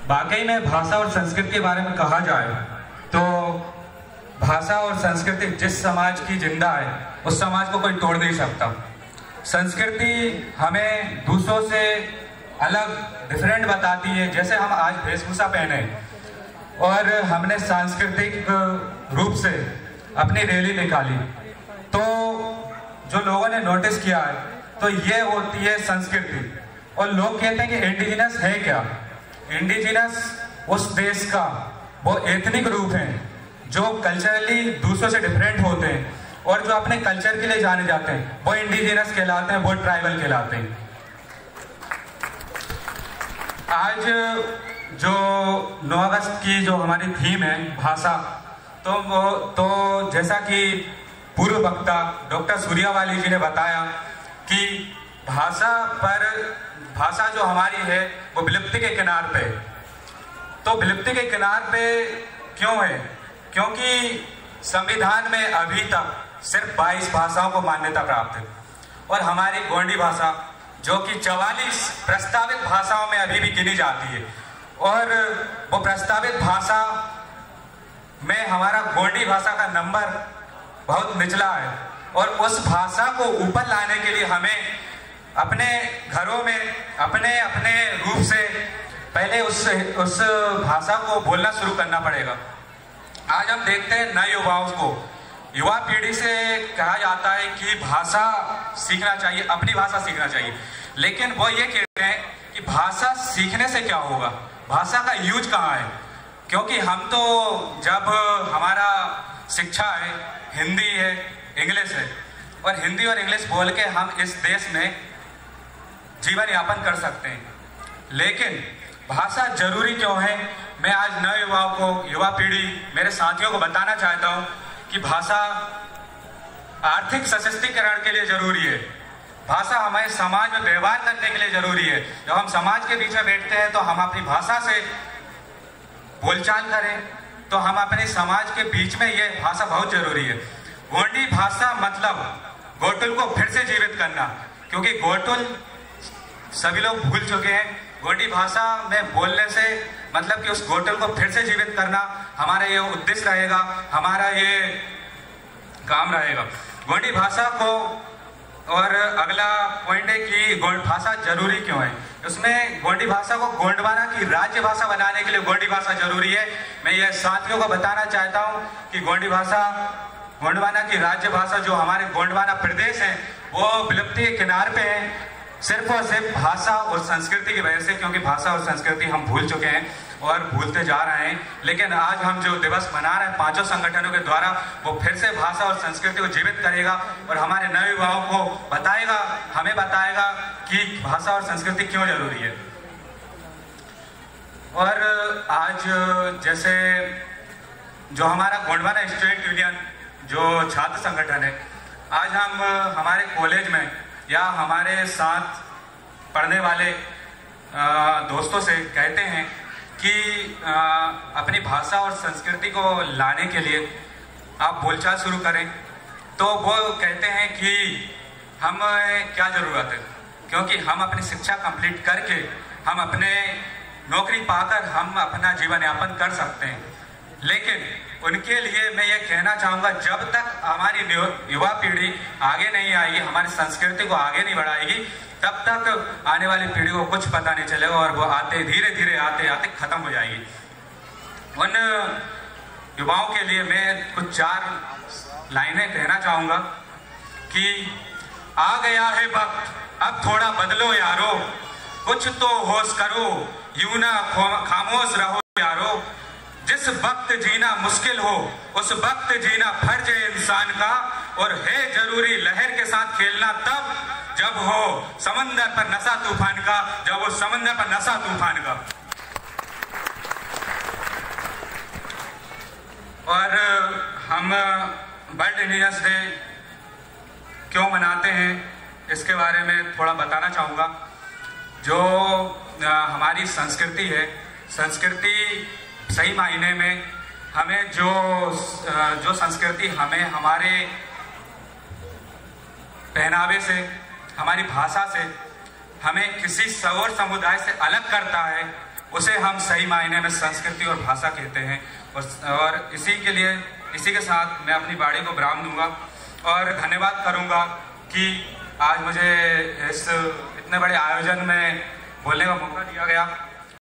वाकई में भाषा और संस्कृति के बारे में कहा जाए तो भाषा और संस्कृति जिस समाज की जिंदा है उस समाज को कोई तोड़ नहीं सकता। संस्कृति हमें दूसरों से अलग डिफरेंट बताती है। जैसे हम आज वेशभूषा पहने और हमने सांस्कृतिक रूप से अपनी रैली निकाली तो जो लोगों ने नोटिस किया है तो ये होती है संस्कृति। और लोग कहते हैं कि इंडिजिनस है क्या? इंडिजिनस उस देश का वो एथनिक रूप है जो कल्चरली दूसरों से डिफरेंट होते हैं और जो अपने कल्चर के लिए जाने जाते हैं, वो इंडिजिनस कहलाते हैं, वो ट्राइबल कहलाते हैं। आज जो 9 अगस्त की जो हमारी थीम है भाषा, तो जैसा कि पूर्व वक्ता डॉक्टर सूर्यावाली जी ने बताया कि भाषा जो हमारी है वो विलुप्ति के किनार पे। तो विलुप्ति के किनार पे क्यों है? क्योंकि संविधान में अभी तक सिर्फ 22 भाषाओं को मान्यता प्राप्त है और हमारी गोंडी भाषा जो कि 44 प्रस्तावित भाषाओं में अभी भी गिनी जाती है और वो प्रस्तावित भाषा में हमारा गोंडी भाषा का नंबर बहुत निचला है। और उस भाषा को ऊपर लाने के लिए हमें अपने घरों में अपने रूप से पहले उस भाषा को बोलना शुरू करना पड़ेगा। आज हम देखते हैं नए युवाओं को, युवा पीढ़ी से कहा जाता है कि भाषा सीखना चाहिए, अपनी भाषा सीखना चाहिए, लेकिन वो ये कहते हैं कि भाषा सीखने से क्या होगा, भाषा का यूज कहाँ है? क्योंकि हम तो जब हमारा शिक्षा है हिंदी है इंग्लिश है और हिंदी और इंग्लिश बोल के हम इस देश में जीवन यापन कर सकते हैं, लेकिन भाषा जरूरी क्यों है? मैं आज नए युवाओं को, युवा पीढ़ी, मेरे साथियों को बताना चाहता हूं कि भाषा आर्थिक सशक्तिकरण के लिए जरूरी है। भाषा हमारे समाज में व्यवहार करने के लिए जरूरी है। जब हम समाज के बीच में बैठते हैं तो हम अपनी भाषा से बोलचाल करें, तो हम अपने समाज के बीच में ये भाषा बहुत जरूरी है। गोंडी भाषा मतलब गोटुल को फिर से जीवित करना, क्योंकि गोटुल सभी लोग भूल चुके हैं। गोंडी भाषा में बोलने से मतलब कि उस गोटुल को फिर से जीवित करना हमारा ये उद्देश्य रहेगा, हमारा ये काम रहेगा गोंडी भाषा को। और अगला पॉइंट है कि भाषा जरूरी क्यों है। उसमें गोंडी भाषा को गोंडवाना की राज्य भाषा बनाने के लिए गोंडी भाषा जरूरी है। मैं ये साथियों को बताना चाहता हूँ कि गोंडवाना की राज्य भाषा जो हमारे गोंडवाना प्रदेश है वो विलुप्ति के किनार पे है, सिर्फ और सिर्फ भाषा और संस्कृति की वजह से, क्योंकि भाषा और संस्कृति हम भूल चुके हैं और भूलते जा रहे हैं। लेकिन आज हम जो दिवस मना रहे हैं 5 संगठनों के द्वारा, वो फिर से भाषा और संस्कृति को जीवित करेगा और हमारे नए युवाओं को बताएगा, हमें बताएगा कि भाषा और संस्कृति क्यों जरूरी है। और आज जैसे जो हमारा गोंडवाना स्टूडेंट यूनियन जो छात्र संगठन है, आज हम हमारे कॉलेज में या हमारे साथ पढ़ने वाले दोस्तों से कहते हैं कि अपनी भाषा और संस्कृति को लाने के लिए आप बोलचाल शुरू करें। तो वो कहते हैं कि हम क्या ज़रूरत है, क्योंकि हम अपनी शिक्षा कंप्लीट करके हम अपने नौकरी पाकर हम अपना जीवन यापन कर सकते हैं। लेकिन उनके लिए मैं ये कहना चाहूँगा, जब तक हमारी युवा पीढ़ी आगे नहीं आएगी, हमारी संस्कृति को आगे नहीं बढ़ाएगी, तब तक आने वाली पीढ़ी को कुछ पता नहीं चलेगा और वो धीरे धीरे आते खत्म हो जाएगी। उन युवाओं के लिए मैं कुछ 4 लाइनें कहना चाहूँगा कि आ गया है वक्त, अब थोड़ा बदलो यारो, कुछ तो होश करो, यूं ना खामोश रहो यारो। जिस वक्त जीना मुश्किल हो उस वक्त जीना फर्ज है इंसान का, और है जरूरी लहर के साथ खेलना तब जब हो समंदर पर नशा तूफान का, जब वो समंदर पर नशा तूफान का। और हम वर्ल्ड इंडिजिनस डे क्यों मनाते हैं इसके बारे में थोड़ा बताना चाहूँगा। जो हमारी संस्कृति है, संस्कृति सही मायने में हमें जो संस्कृति हमें हमारे पहनावे से, हमारी भाषा से, हमें किसी और समुदाय से अलग करता है, उसे हम सही मायने में संस्कृति और भाषा कहते हैं। और इसी के साथ मैं अपनी वाणी को विराम दूंगा और धन्यवाद करूंगा कि आज मुझे इस इतने बड़े आयोजन में बोलने का मौका दिया गया।